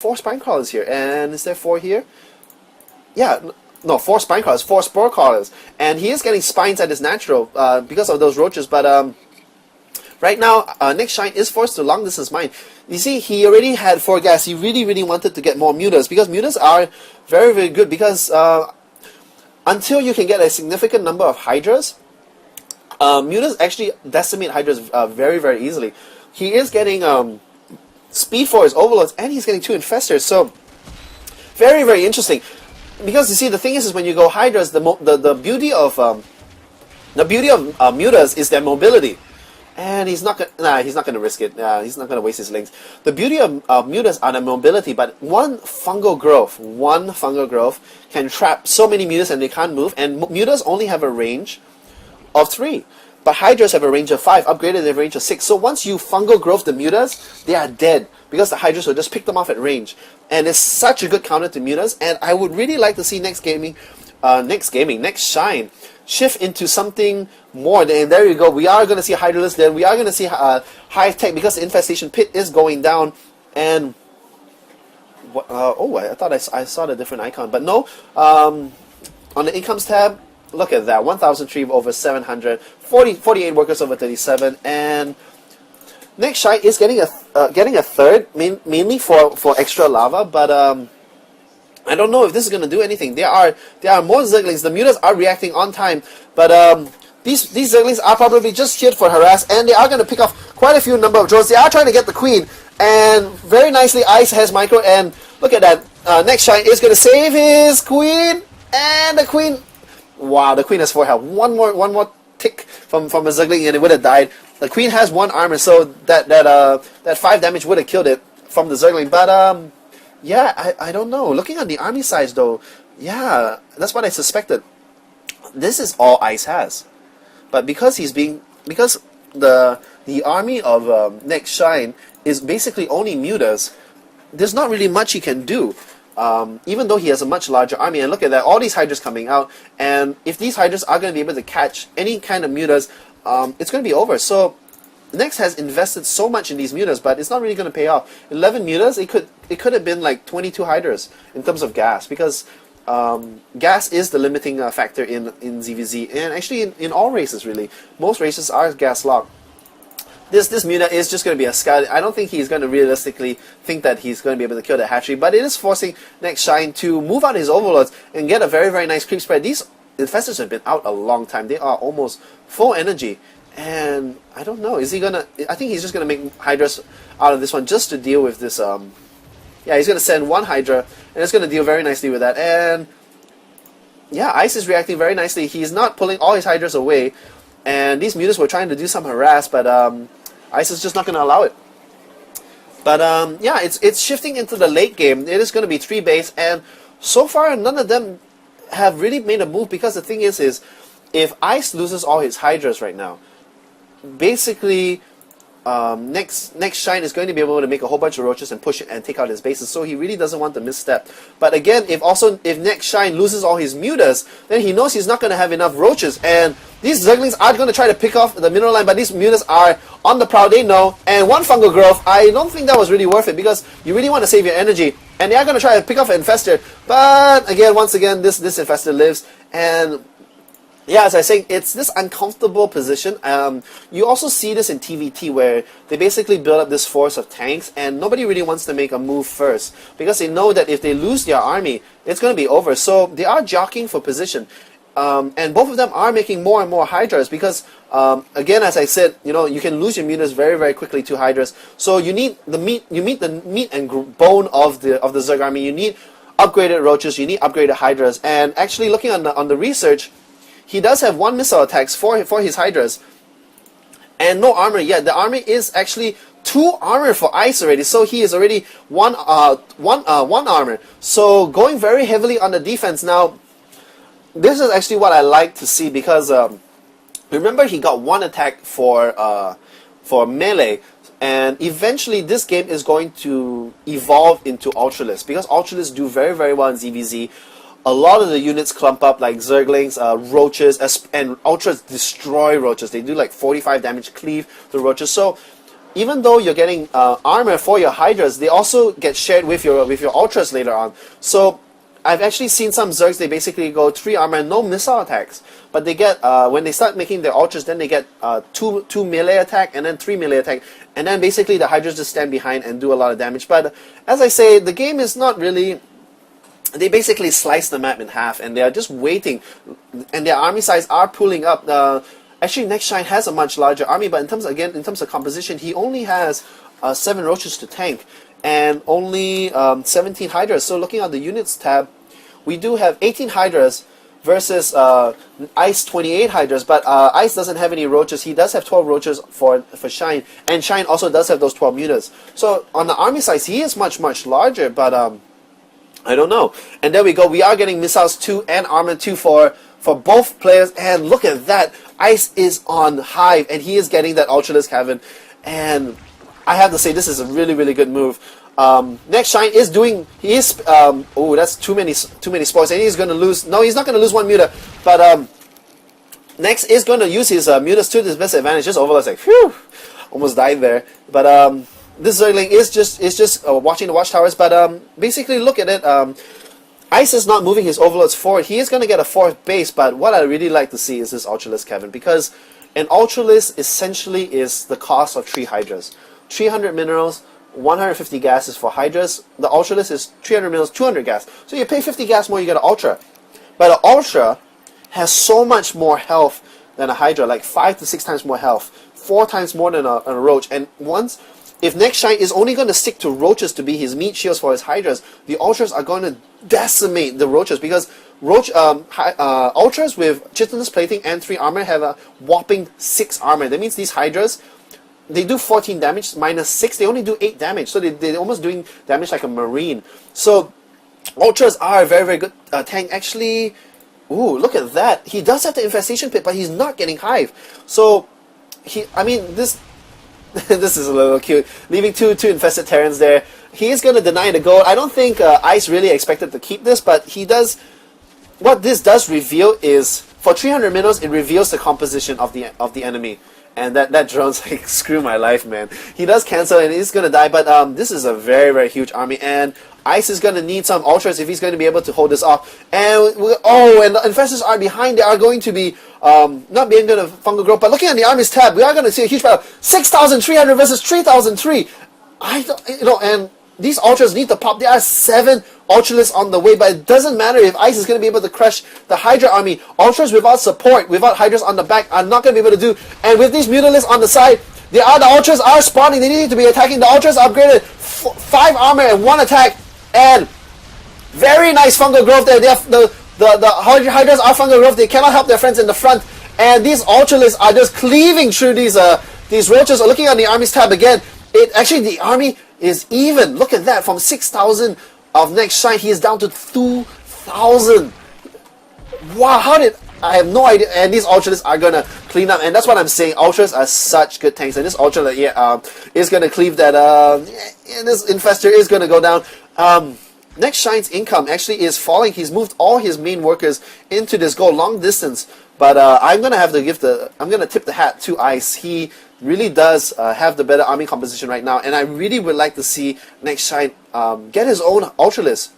4 spine crawlers here, and is there 4 here? Yeah, no, 4 spine crawlers, 4 spore crawlers, and he is getting spines at his natural because of those roaches. But right now, NexShine is forced to long distance mine. You see, he already had 4 gas. He really wanted to get more mutas, because mutas are very good, because until you can get a significant number of hydras, mutas actually decimate hydras very easily. He is getting speed for his overloads, and he's getting 2 infestors, so very interesting. Because you see, the thing is when you go hydras, the beauty of mutas is their mobility, and he's not gonna risk it. He's not gonna waste his links. The beauty of mutas are the mobility, but one fungal growth can trap so many mutas and they can't move. And mutas only have a range of 3, but hydras have a range of 5. Upgraded, they have a range of 6. So once you fungal growth the mutas, they are dead, because the hydras will just pick them off at range. And it's such a good counter to mutas, and I would really like to see NexGaming, NexShine shift into something more. And there you go. We are going to see Hydralist then. We are going to see high tech, because the infestation pit is going down. And I thought I saw the different icon, but no. On the incomes tab, look at that. 1,003 over 700, 48 workers over 37, and NexShine is getting a third, mainly for extra lava, but I don't know if this is going to do anything. There are more Zerglings. The mutas are reacting on time, but these Zerglings are probably just here for harass, and they are going to pick off quite a few number of drones. They are trying to get the queen, and very nicely Ice has micro, and look at that. NexShine is going to save his queen, and the queen. Wow, the queen has 4 health. One more tick from a Zergling, and it would have died. The queen has 1 armor, so that 5 damage would have killed it from the Zergling. But yeah, I don't know. Looking at the army size though, yeah, that's what I suspected. This is all Ice has, but because the army of NexShine is basically only mutas, there's not really much he can do. Even though he has a much larger army, and look at that, all these hydras coming out, and if these hydras are going to be able to catch any kind of mutas, it's going to be over. So Nex has invested so much in these mutas, but it's not really going to pay off. 11 mutas, it could have been like 22 hydras in terms of gas, because gas is the limiting factor in ZVZ, and actually in all races really. Most races are gas locked. This muta is just going to be a scout. I don't think he's going to realistically think that he's going to be able to kill the hatchery, but it is forcing NexShine to move out his overlords and get a very nice creep spread. These infestors have been out a long time. They are almost full energy, and I don't know. Is he gonna? I think he's just going to make hydras out of this one just to deal with this. Yeah, he's going to send 1 hydra, and it's going to deal very nicely with that. And yeah, Ice is reacting very nicely. He's not pulling all his hydras away. And these mutas were trying to do some harass, but Ice is just not going to allow it. But yeah, it's shifting into the late game. It is going to be 3 base, and so far none of them have really made a move, because the thing is if Ice loses all his hydras right now, basically NexShine is going to be able to make a whole bunch of roaches and push it and take out his bases, so he really doesn't want to misstep. But again, if NexShine loses all his mutas, then he knows he's not going to have enough roaches, and these Zerglings are going to try to pick off the mineral line, but these mutas are on the prowl, they know, and 1 fungal growth, I don't think that was really worth it, because you really want to save your energy, and they are going to try to pick off an infestor, but again, once again, this infestor lives, and yeah, as I say, it's this uncomfortable position. You also see this in TVT, where they basically build up this force of tanks, and nobody really wants to make a move first, because they know that if they lose their army, it's going to be over. So they are jockeying for position, and both of them are making more and more hydras, because again, as I said, you can lose your mutas very quickly to hydras. So you need the meat. You need the meat and bone of the Zerg army. You need upgraded roaches. You need upgraded hydras. And actually, looking on the research, he does have 1 missile attacks for his hydras, and no armor yet. The army is actually 2 armor for Ice already, so he is already one armor. So going very heavily on the defense now. This is actually what I like to see, because remember, he got 1 attack for melee, and eventually this game is going to evolve into Ultralists, because Ultralists do very well in ZVZ. A lot of the units clump up like Zerglings, roaches, and Ultras destroy roaches. They do like 45 damage cleave to roaches. So even though you're getting armor for your Hydras, they also get shared with your Ultras later on. So I've actually seen some Zergs, they basically go 3 armor and no missile attacks. But they get, when they start making their Ultras, then they get 2 melee attack and then 3 melee attack. And then basically the Hydras just stand behind and do a lot of damage. But as I say, the game is not really... They basically slice the map in half and they are just waiting. And their army size are pulling up. Actually, NexShine has a much larger army, but in terms of composition, he only has 7 Roaches to tank. And only 17 Hydras. So looking at the units tab, we do have 18 Hydras versus Ice 28 Hydras, but Ice doesn't have any Roaches. He does have 12 Roaches for Shine, and Shine also does have those 12 mutas. So on the army size, he is much larger, but I don't know. And there we go. We are getting Missiles 2 and Armor 2 for both players, and look at that. Ice is on Hive, and he is getting that Ultralisk Cavern, and I have to say this is a really good move. NexShine is doing, oh, that's too many spoils, and he's going to lose. No, he's not going to lose 1 muta, but Nex is going to use his mutas to his best advantage. Just Overlord's like, phew, almost died there. But this Zergling is just watching the watchtowers. But basically, look at it. Ice is not moving his Overlords forward. He is going to get a 4th base, but what I really like to see is this Ultralisk Cavern, because an Ultralisk essentially is the cost of 3 Hydras. 300 minerals, 150 gases for Hydras. The Ultralisk is 300 minerals, 200 gas. So you pay 50 gas more, you get an Ultra. But an Ultra has so much more health than a Hydra, like 5 to 6 times more health, 4 times more than a Roach. And if NexShine is only going to stick to Roaches to be his meat shields for his Hydras, the Ultras are going to decimate the Roaches, because Ultras with Chitinous Plating and 3 armor have a whopping 6 armor. That means these Hydras, they do 14 damage minus 6. They only do 8 damage. So they're almost doing damage like a Marine. So Ultras are a very good tank. Actually, ooh, look at that. He does have the Infestation Pit, but he's not getting Hive. So, this this is a little cute. Leaving two Infested Terrans there. He is going to deny the gold. I don't think Ice really expected to keep this, but he does. What this does reveal is, for 300 minerals, it reveals the composition of the enemy. And that drone's like, screw my life, man. He does cancel and he's going to die, but this is a very huge army, and Ice is going to need some Ultras if he's going to be able to hold this off. And and the Infestors are behind. They are going to be not being able to Fungal Growth, but looking at the armies tab, we are going to see a huge battle. 6,300 versus 3,003. And these Ultras need to pop. There are 7 Ultralisks on the way, but it doesn't matter if Ice is going to be able to crush the Hydra army. Ultras without support, without Hydras on the back, are not going to be able to do. And with these Mutalisks on the side, the Ultras are spawning. They need to be attacking. The Ultras upgraded 5 armor and 1 attack, and very nice Fungal Growth there. The Hydras are Fungal Growth. They cannot help their friends in the front, and these Ultralisks are just cleaving through these Roaches. Looking at the armies tab again, the army is even. Look at that, from 6,000 of NexShine, he is down to 2,000. Wow, I have no idea. And these Ultralisks are gonna clean up, and that's what I'm saying. Ultras are such good tanks, and this Ultra, is gonna cleave that. This Infestor is gonna go down. NexShine's income actually is falling. He's moved all his main workers into this goal long distance, but I'm gonna have to I'm gonna tip the hat to Ice. He really does have the better army composition right now, and I really would like to see NexShine get his own Ultralisk.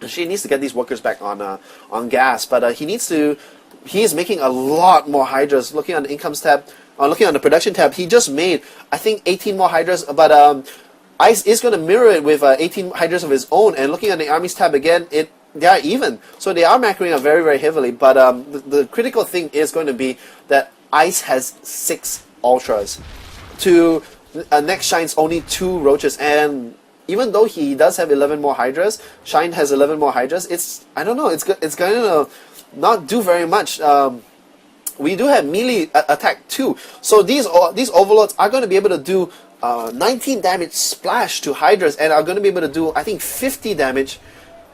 She needs to get these workers back on gas, but he is making a lot more Hydras. Looking on the incomes tab, looking on the production tab, he just made, I think, 18 more Hydras, but Ice is going to mirror it with 18 Hydras of his own. And looking at the armies tab again, they are even, so they are macroing up very heavily. But the critical thing is going to be that Ice has 6 Ultras to NexShine's only 2 Roaches, and even though he does have 11 more Hydras, Shine has 11 more Hydras. I don't know. It's going to not do very much. We do have melee attack too, so these Overlords are going to be able to do 19 damage splash to Hydras, and are going to be able to do, I think, 50 damage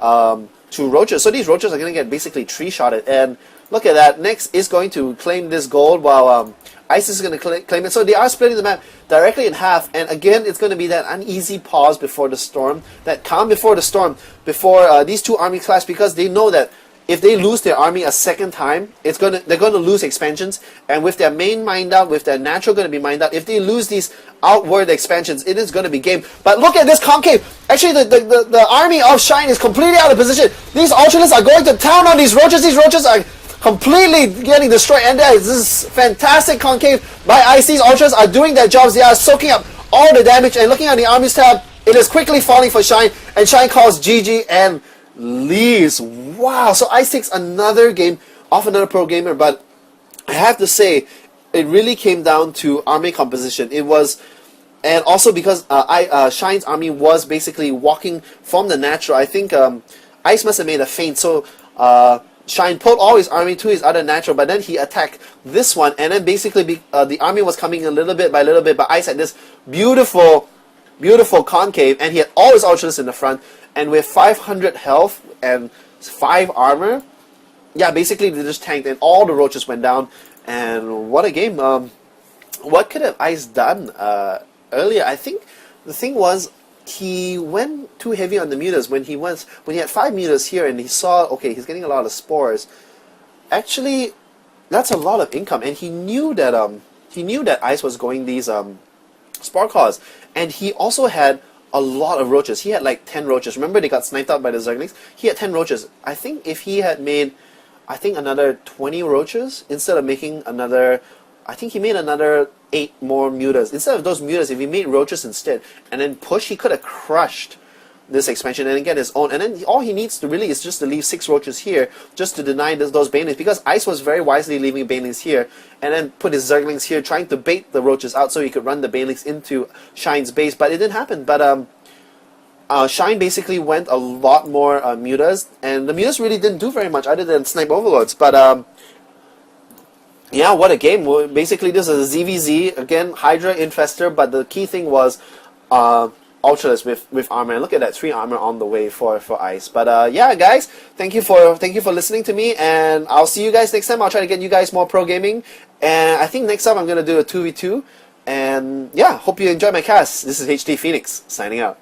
to Roaches. So these Roaches are going to get basically 3-shotted, and look at that. Nex is going to claim this gold, while Ice is going to claim it. So they are splitting the map directly in half, and again, it's going to be that uneasy pause before the storm, that calm before the storm, before these two armies clash, because they know that if they lose their army a second time, they're gonna lose expansions, and with their main mined out, with their natural gonna be mined out, if they lose these outward expansions, it is gonna be game. But look at this concave. Actually, the army of Shine is completely out of position. These Ultralists are going to town on these roaches. These roaches are completely getting destroyed, and this is fantastic concave by Iceiceice. Ultras are doing their jobs. They are soaking up all the damage, and looking at the armies tab, it is quickly falling for Shine, and Shine calls GG and leaves. Wow, so Ice takes another game off another pro gamer, but I have to say, it really came down to army composition. It was, and also because Shine's army was basically walking from the natural. I think Ice must have made a feint, so Shine pulled all his army to his other natural, but then he attacked this one, and then basically the army was coming a little bit by little bit, but Ice had this beautiful concave, and he had all his Ultralists in the front, and with 500 health and 5 armor, yeah, basically they just tanked, and all the roaches went down, and what a game. What could have Ice done earlier? I think the thing was, he went too heavy on the mutas when he had 5 mutas here, and he saw, okay, he's getting a lot of spores. Actually, that's a lot of income, and he knew that Ice was going these spore claws, and he also had a lot of roaches. He had like 10 roaches. Remember, they got sniped out by the Zerglings? He had 10 roaches. I think if he had made, another 20 roaches instead of making another, I think he made another 8 more mutas. Instead of those mutas, if he made roaches instead and then push, he could have crushed this expansion and then get his own. And then all he needs to really is just to leave 6 roaches here just to deny those banelings, because Ice was very wisely leaving banelings here and then put his Zerglings here, trying to bait the roaches out so he could run the banelings into Shine's base. But it didn't happen. But Shine basically went a lot more mutas, and the mutas really didn't do very much other than snipe overlords. But yeah, what a game. Well, basically, this is a ZVZ. Again, Hydra Infestor, but the key thing was Ultralists with armor. And look at that, 3 armor on the way for Ice. But yeah, guys, thank you for listening to me, and I'll see you guys next time. I'll try to get you guys more pro gaming, and I think next time I'm going to do a 2v2. And yeah, hope you enjoy my cast. This is HD Phoenix, signing out.